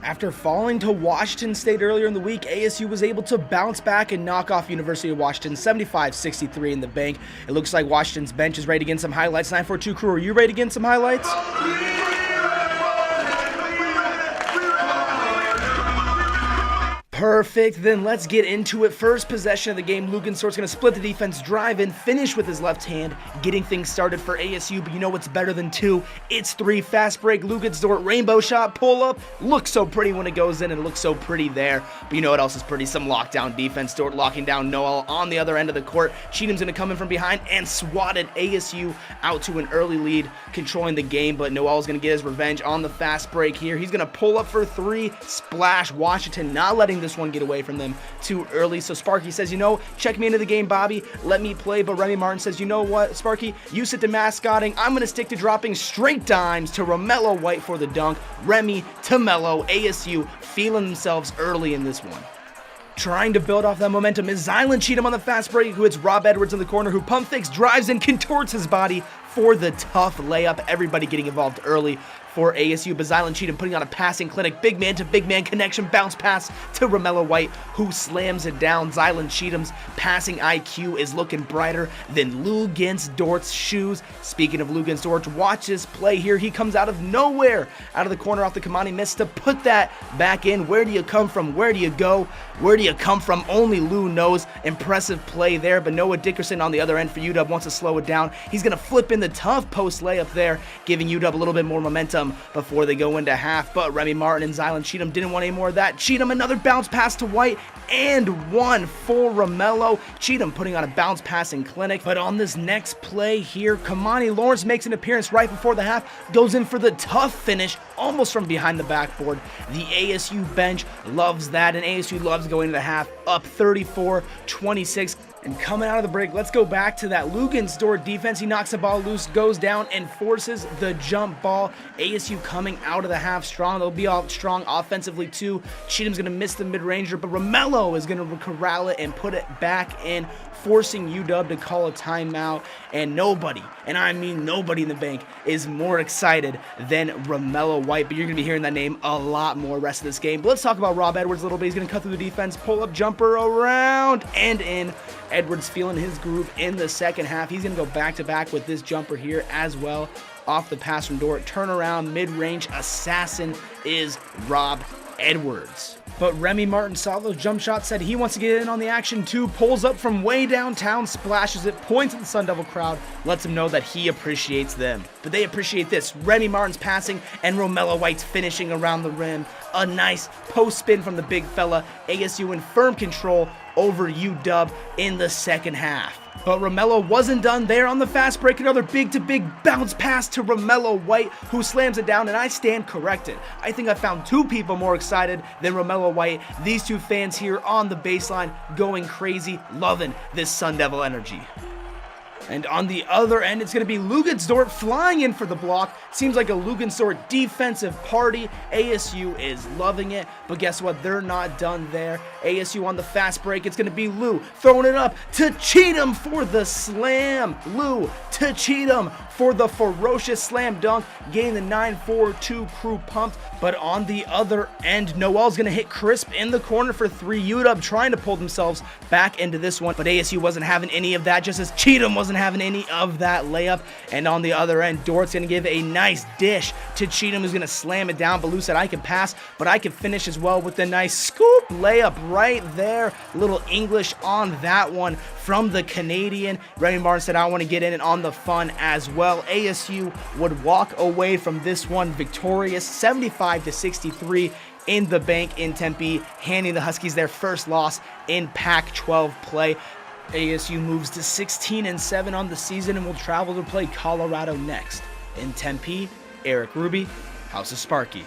After falling to Washington State earlier in the week, ASU was able to bounce back and knock off University of Washington 75-63 in the bank. It looks like Washington's bench is ready to get some highlights. 942 crew, are you ready to get some highlights? Perfect, then let's get into it. First possession of the game, Lugensort's going to split the defense, drive in, finish with his left hand, getting things started for ASU, but you know what's better than two? It's three. Fast break, Lugensort, rainbow shot, pull up, looks so pretty when it goes in and it looks so pretty there, but you know what else is pretty? Some lockdown defense. Dort locking down Noel on the other end of the court. Cheatham's going to come in from behind and swatted ASU out to an early lead, controlling the game, but Noel's going to get his revenge on the fast break here. He's going to pull up for three, splash. Washington not letting this one get away from them too early. So Sparky says, you know, check me into the game, Bobby. Let me play. But Remy Martin says, you know what, Sparky, you sit to mascotting. I'm going to stick to dropping straight dimes to Romello White for the dunk. Remy to Mello. ASU feeling themselves early in this one. Trying to build off that momentum is Zylan Cheatham on the fast break, who hits Rob Edwards in the corner, who pump fakes, drives and contorts his body for the tough layup. Everybody getting involved early for ASU, but Zylan Cheatham putting on a passing clinic, big man to big man connection, bounce pass to Romello White, who slams it down. Zylan Cheatham's passing IQ is looking brighter than Lugensdort's shoes. Speaking of Lugensdort, watch this play here. He comes out of nowhere, out of the corner off the Kamani miss to put that back in. Where do you come from? Where do you go? Where do you come from? Only Lou knows. Impressive play there, but Noah Dickerson on the other end for UW wants to slow it down. He's going to flip in the tough post layup there, giving UW a little bit more momentum before they go into half, but Remy Martin and Zylan Cheatham didn't want any more of that. Cheatham, another bounce pass to White, and one for Romello. Cheatham putting on a bounce passing clinic, but on this next play here, Kamani Lawrence makes an appearance right before the half, goes in for the tough finish, almost from behind the backboard. The ASU bench loves that, and ASU loves going into the half, up 34-26. And coming out of the break, let's go back to that Lugensdort defense. He knocks the ball loose, goes down, and forces the jump ball. ASU coming out of the half strong. They'll be all strong offensively too. Cheatham's going to miss the mid-ranger, but Romello is going to corral it and put it back in, forcing UW to call a timeout. And nobody, and I mean nobody in the bank, is more excited than Romello White. But you're going to be hearing that name a lot more rest of this game. But let's talk about Rob Edwards a little bit. He's going to cut through the defense, pull-up jumper around and in. Edwards feeling his groove in the second half. He's going to go back-to-back with this jumper here as well. Off the pass from Dort. Turnaround, mid-range assassin is Rob Edwards. But Remy Martin saw those jump shots, said he wants to get in on the action too, pulls up from way downtown, splashes it, points at the Sun Devil crowd, lets them know that he appreciates them. But they appreciate this. Remy Martin's passing and Romello White's finishing around the rim. A nice post spin from the big fella. ASU in firm control over UW in the second half. But Romello wasn't done there on the fast break. Another big-to-big bounce pass to Romello White, who slams it down, and I stand corrected. I think I found two people more excited than Romello White. These two fans here on the baseline going crazy, loving this Sun Devil energy. And on the other end, it's going to be Lugensdort flying in for the block. Seems like a Lugensdort defensive party. ASU is loving it, but guess what? They're not done there. ASU on the fast break. It's going to be Lou throwing it up to Cheatham for the slam. Lou to Cheatham for the ferocious slam dunk. Getting the 9-4-2 crew pumped. But on the other end, Noel's going to hit crisp in the corner for three. UW trying to pull themselves back into this one, but ASU wasn't having any of that, just as Cheatham wasn't having any of that layup. And on the other end, Dort's going to give a nice dish to Cheatham, who's going to slam it down. But Lou said, I can pass, but I can finish as well with a nice scoop layup right there. Little English on that one from the Canadian. Remy Martin said, I want to get in and on the fun as well. ASU would walk away from this one victorious, 75-63 in the bank in Tempe, handing the Huskies their first loss in Pac-12 play. ASU moves to 16-7 on the season and will travel to play Colorado next. In Tempe, Eric Ruby, House of Sparky.